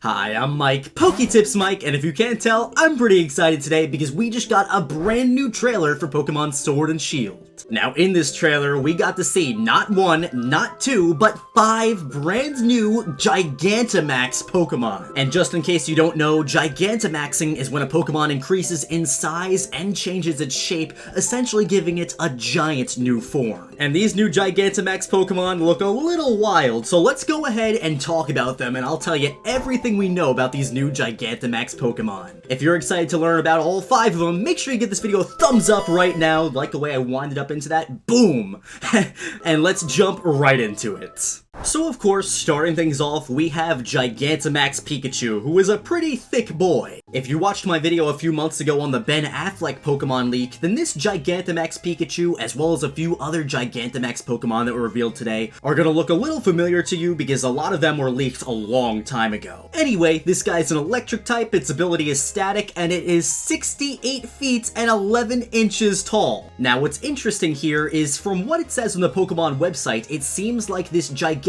Hi, I'm Mike, PokeTips Mike, and if you can't tell, I'm pretty excited today because we just got a brand new trailer for Pokémon Sword and Shield. Now in this trailer, we got to see not one, not two, but 5 brand new Gigantamax Pokemon. And just in case you don't know, Gigantamaxing is when a Pokemon increases in size and changes its shape, essentially giving it a giant new form. And these new Gigantamax Pokemon look a little wild, so let's go ahead and talk about them and I'll tell you everything we know about these new Gigantamax Pokemon. If you're excited to learn about all 5 of them, make sure you give this video a thumbs up right now, like the way I winded up into that, boom! And let's jump right into it. So of course, starting things off, we have Gigantamax Pikachu, who is a pretty thick boy. If you watched my video a few months ago on the Ben Affleck Pokemon leak, then this Gigantamax Pikachu, as well as a few other Gigantamax Pokemon that were revealed today, are gonna look a little familiar to you because a lot of them were leaked a long time ago. Anyway, this guy's an electric type, its ability is static, and it is 68 feet and 11 inches tall. Now what's interesting here is, from what it says on the Pokemon website, it seems like this Gigantamax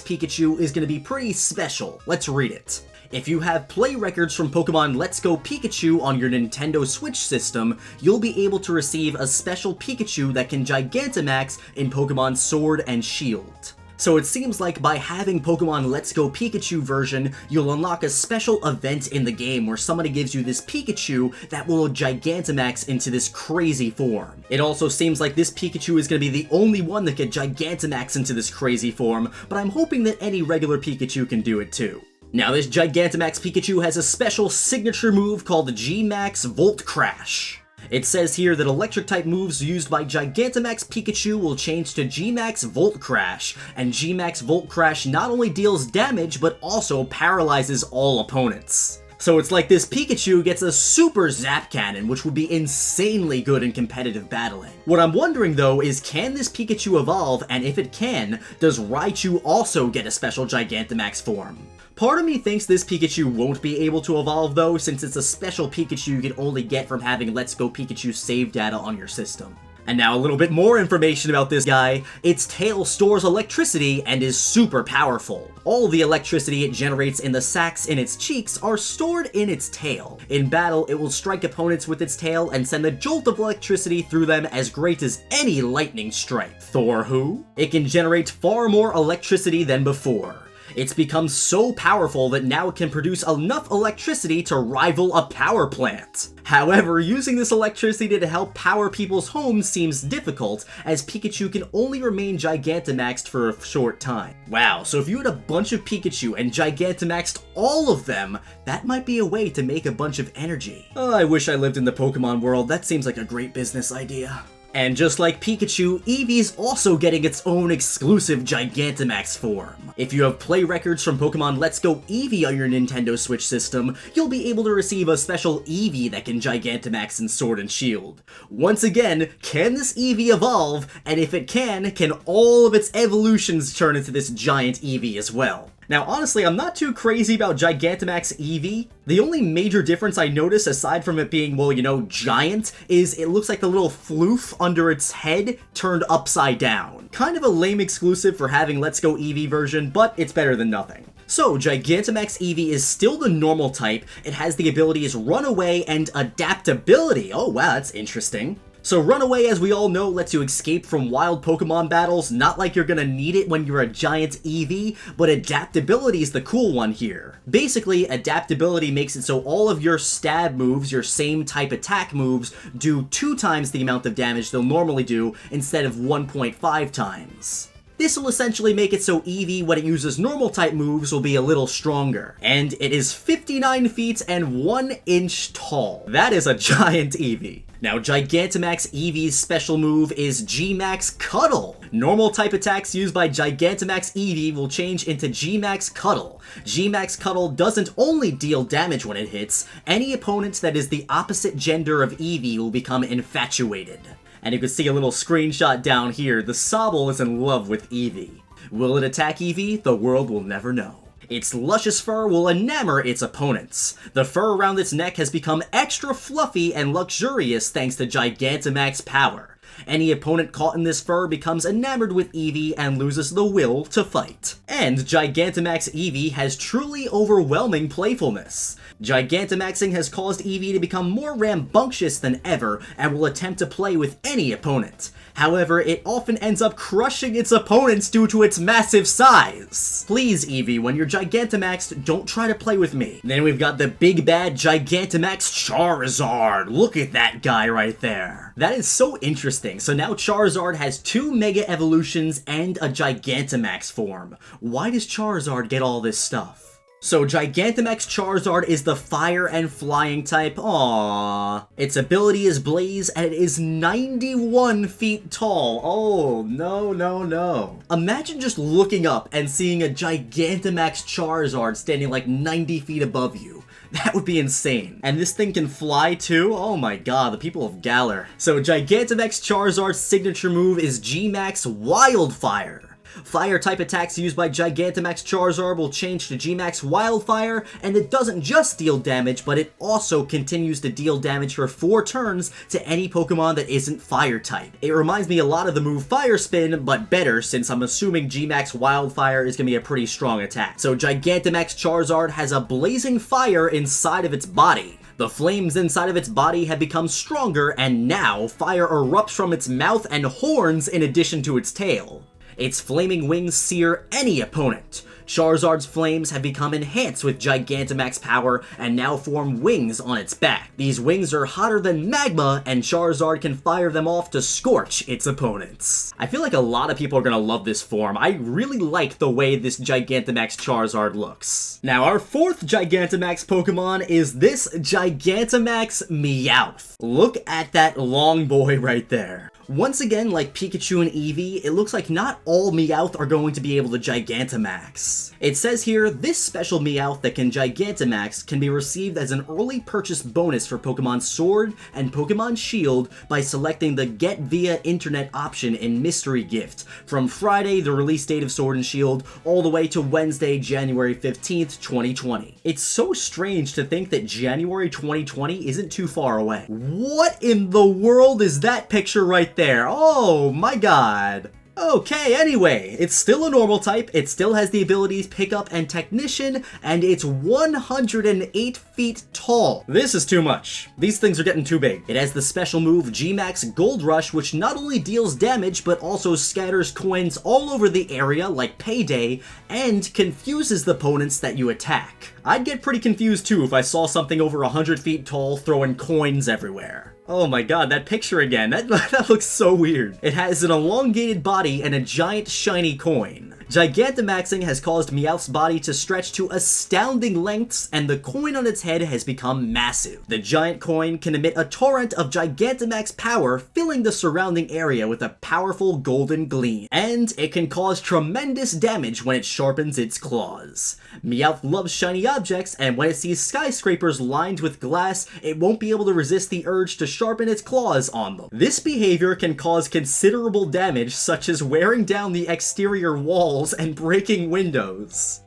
Pikachu is going to be pretty special. Let's read it. If you have play records from Pokemon Let's Go Pikachu on your Nintendo Switch system, you'll be able to receive a special Pikachu that can Gigantamax in Pokemon Sword and Shield. So it seems like by having Pokemon Let's Go Pikachu version, you'll unlock a special event in the game where somebody gives you this Pikachu that will Gigantamax into this crazy form. It also seems like this Pikachu is going to be the only one that can Gigantamax into this crazy form, but I'm hoping that any regular Pikachu can do it too. Now this Gigantamax Pikachu has a special signature move called the G-Max Volt Crash. It says here that electric-type moves used by Gigantamax Pikachu will change to G-Max Volt Crash, and G-Max Volt Crash not only deals damage, but also paralyzes all opponents. So it's like this Pikachu gets a super Zap Cannon, which would be insanely good in competitive battling. What I'm wondering though is, can this Pikachu evolve, and if it can, does Raichu also get a special Gigantamax form? Part of me thinks this Pikachu won't be able to evolve though, since it's a special Pikachu you can only get from having Let's Go Pikachu save data on your system. And now a little bit more information about this guy. Its tail stores electricity and is super powerful. All the electricity it generates in the sacs in its cheeks are stored in its tail. In battle, it will strike opponents with its tail and send a jolt of electricity through them as great as any lightning strike. Thor who? It can generate far more electricity than before. It's become so powerful that now it can produce enough electricity to rival a power plant. However, using this electricity to help power people's homes seems difficult, as Pikachu can only remain Gigantamaxed for a short time. Wow, so if you had a bunch of Pikachu and Gigantamaxed all of them, that might be a way to make a bunch of energy. Oh, I wish I lived in the Pokemon world. That seems like a great business idea. And just like Pikachu, Eevee's also getting its own exclusive Gigantamax form. If you have play records from Pokemon Let's Go Eevee on your Nintendo Switch system, you'll be able to receive a special Eevee that can Gigantamax in Sword and Shield. Once again, can this Eevee evolve? And if it can all of its evolutions turn into this giant Eevee as well? Now honestly, I'm not too crazy about Gigantamax Eevee. The only major difference I notice, aside from it being, well, you know, giant, is it looks like the little floof under its head turned upside down. Kind of a lame exclusive for having Let's Go Eevee version, but it's better than nothing. So, Gigantamax Eevee is still the normal type. It has the abilities Run Away and Adaptability. Oh wow, that's interesting. So Runaway, as we all know, lets you escape from wild Pokemon battles, not like you're gonna need it when you're a giant Eevee, but Adaptability is the cool one here. Basically, Adaptability makes it so all of your stab moves, your same type attack moves, do 2 times the amount of damage they'll normally do, instead of 1.5 times. This will essentially make it so Eevee, when it uses normal type moves, will be a little stronger. And it is 59 feet and 1 inch tall. That is a giant Eevee. Now, Gigantamax Eevee's special move is G-Max Cuddle. Normal type attacks used by Gigantamax Eevee will change into G-Max Cuddle. G-Max Cuddle doesn't only deal damage when it hits, any opponent that is the opposite gender of Eevee will become infatuated. And you can see a little screenshot down here. The Sobble is in love with Eevee. Will it attack Eevee? The world will never know. Its luscious fur will enamor its opponents. The fur around its neck has become extra fluffy and luxurious thanks to Gigantamax power. Any opponent caught in this fur becomes enamored with Eevee and loses the will to fight. And Gigantamax Eevee has truly overwhelming playfulness. Gigantamaxing has caused Eevee to become more rambunctious than ever and will attempt to play with any opponent. However, it often ends up crushing its opponents due to its massive size. Please, Eevee, when you're Gigantamaxed, don't try to play with me. Then we've got the big bad Gigantamax Charizard. Look at that guy right there. That is so interesting. So now Charizard has 2 Mega Evolutions and a Gigantamax form. Why does Charizard get all this stuff? So Gigantamax Charizard is the fire and flying type. Aww. Its ability is Blaze and it is 91 feet tall. Oh, no, no, no. Imagine just looking up and seeing a Gigantamax Charizard standing like 90 feet above you. That would be insane. And this thing can fly too? Oh my god, the people of Galar. So Gigantamax Charizard's signature move is G-Max Wildfire. Fire-type attacks used by Gigantamax Charizard will change to G-Max Wildfire, and it doesn't just deal damage, but it also continues to deal damage for 4 turns to any Pokemon that isn't Fire-type. It reminds me a lot of the move Fire Spin, but better, since I'm assuming G-Max Wildfire is going to be a pretty strong attack. So Gigantamax Charizard has a blazing fire inside of its body. The flames inside of its body have become stronger, and now fire erupts from its mouth and horns in addition to its tail. Its flaming wings sear any opponent. Charizard's flames have become enhanced with Gigantamax power and now form wings on its back. These wings are hotter than magma, and Charizard can fire them off to scorch its opponents. I feel like a lot of people are gonna love this form. I really like the way this Gigantamax Charizard looks. Now, our 4th Gigantamax Pokemon is this Gigantamax Meowth. Look at that long boy right there. Once again, like Pikachu and Eevee, it looks like not all Meowth are going to be able to Gigantamax. It says here, this special Meowth that can Gigantamax can be received as an early purchase bonus for Pokémon Sword and Pokémon Shield by selecting the Get Via Internet option in Mystery Gift from Friday, the release date of Sword and Shield, all the way to Wednesday, January 15th, 2020. It's so strange to think that January 2020 isn't too far away. What in the world is that picture right there? Oh my god. Okay, anyway, it's still a normal type, it still has the abilities Pickup and Technician, and it's 108 feet tall. This is too much. These things are getting too big. It has the special move G-Max Gold Rush, which not only deals damage, but also scatters coins all over the area like Payday, and confuses the opponents that you attack. I'd get pretty confused too if I saw something over 100 feet tall throwing coins everywhere. Oh my god, that picture again, that looks so weird. It has an elongated body and a giant shiny coin. Gigantamaxing has caused Meowth's body to stretch to astounding lengths, and the coin on its head has become massive. The giant coin can emit a torrent of Gigantamax power, filling the surrounding area with a powerful golden gleam. And it can cause tremendous damage when it sharpens its claws. Meowth loves shiny objects, and when it sees skyscrapers lined with glass, it won't be able to resist the urge to sharpen its claws on them. This behavior can cause considerable damage, such as wearing down the exterior walls and breaking windows.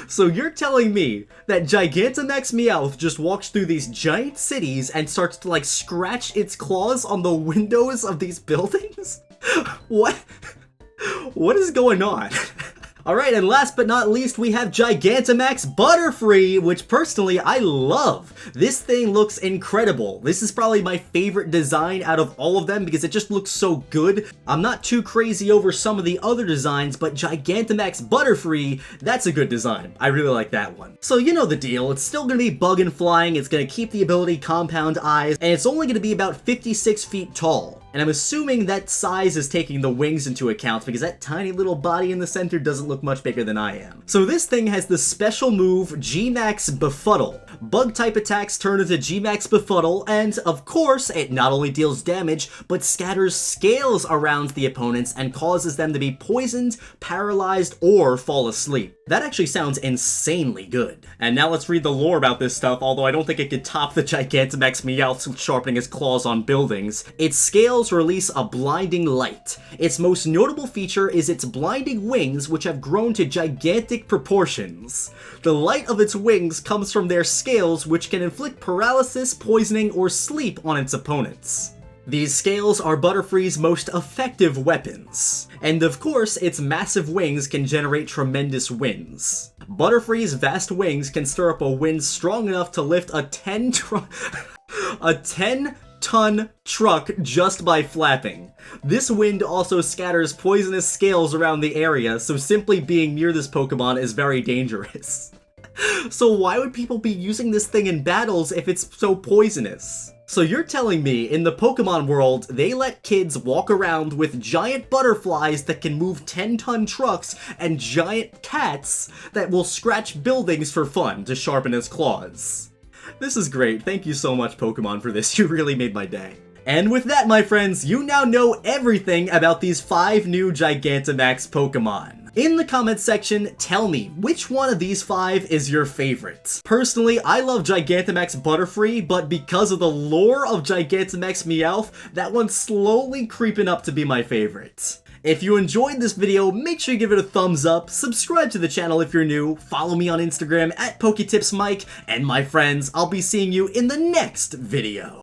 So you're telling me that Gigantamax Meowth just walks through these giant cities and starts to like scratch its claws on the windows of these buildings? What is going on? Alright, and last but not least, we have Gigantamax Butterfree, which personally I love. This thing looks incredible. This is probably my favorite design out of all of them because it just looks so good. I'm not too crazy over some of the other designs, but Gigantamax Butterfree, that's a good design. I really like that one. So you know the deal. It's still going to be bug and flying, it's going to keep the ability Compound Eyes, and it's only going to be about 56 feet tall. And I'm assuming that size is taking the wings into account because that tiny little body in the center doesn't look much bigger than I am. So this thing has the special move G-Max Befuddle. Bug-type attacks turn into G-Max Befuddle, and of course, it not only deals damage, but scatters scales around the opponents and causes them to be poisoned, paralyzed, or fall asleep. That actually sounds insanely good. And now let's read the lore about this stuff, although I don't think it could top the Gigantamax Meowth sharpening his claws on buildings. Its scales release a blinding light. Its most notable feature is its blinding wings, which have grown to gigantic proportions. The light of its wings comes from their scales, which can inflict paralysis, poisoning, or sleep on its opponents. These scales are Butterfree's most effective weapons. And of course, its massive wings can generate tremendous winds. Butterfree's vast wings can stir up a wind strong enough to lift a 10-ton truck just by flapping. This wind also scatters poisonous scales around the area, so simply being near this Pokemon is very dangerous. So why would people be using this thing in battles if it's so poisonous? So you're telling me in the Pokemon world, they let kids walk around with giant butterflies that can move 10-ton trucks and giant cats that will scratch buildings for fun to sharpen its claws. This is great. Thank you so much, Pokemon, for this. You really made my day. And with that, my friends, you now know everything about these 5 new Gigantamax Pokemon. In the comments section, tell me, which one of these 5 is your favorite? Personally, I love Gigantamax Butterfree, but because of the lore of Gigantamax Meowth, that one's slowly creeping up to be my favorite. If you enjoyed this video, make sure you give it a thumbs up, subscribe to the channel if you're new, follow me on Instagram at PokeTipsMike, and my friends, I'll be seeing you in the next video.